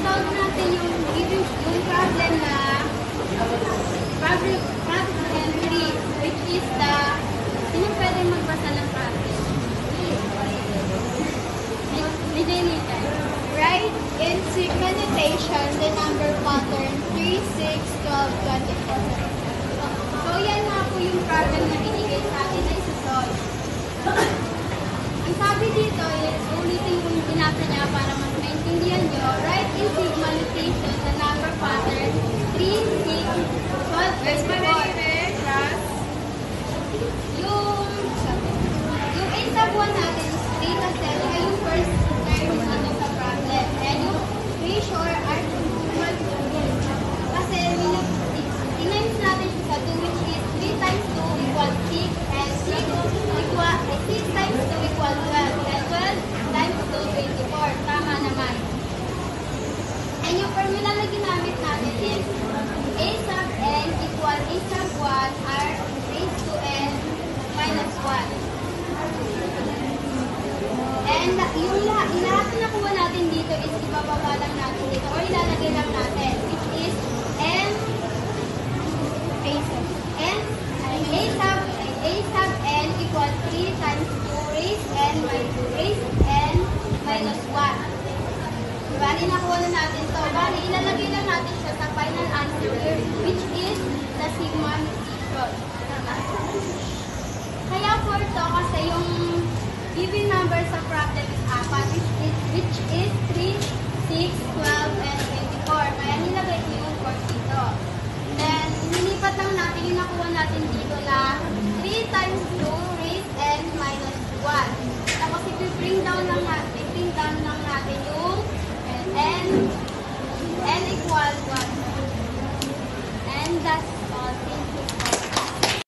i-solve natin yung problem na problem entry, which is the, sino pwede magbasa ng problem? Write in Sigma notation the number pattern 3, 6, 12, 24. So, yan nga po yung problem na binigay sa atin na isa-solve. Ang sabi dito is, ulitin ko yung binasa niya para mas maintindihan nyo. Write in Sigma notation the number pattern 3, 6, 12, 24. Yung 8 sub 1 natin is 3 kasi ay yung first term natin sa problem. And yung ratio are kasi tinimes natin siya sa 2, which is 3 times 2 equals 6 and 6 times 2 equals 12 and 12 times 2, 24. Tama naman. And yung formula na ginamit natin is a sub n equal a sub 1 r raised to n minus 1. And yung lahat na nakuha natin dito is ibababa lang natin dito or ilalagay lang natin, which is n a sub n equal 3 times 2 raised n minus 1. Bali, nakuha na natin to. Bali, ilalagay lang natin siya sa final answer here, which is the sigma notation. Kaya for to, kasi yung given number sa problem is 4, which is 3, 6, 12, and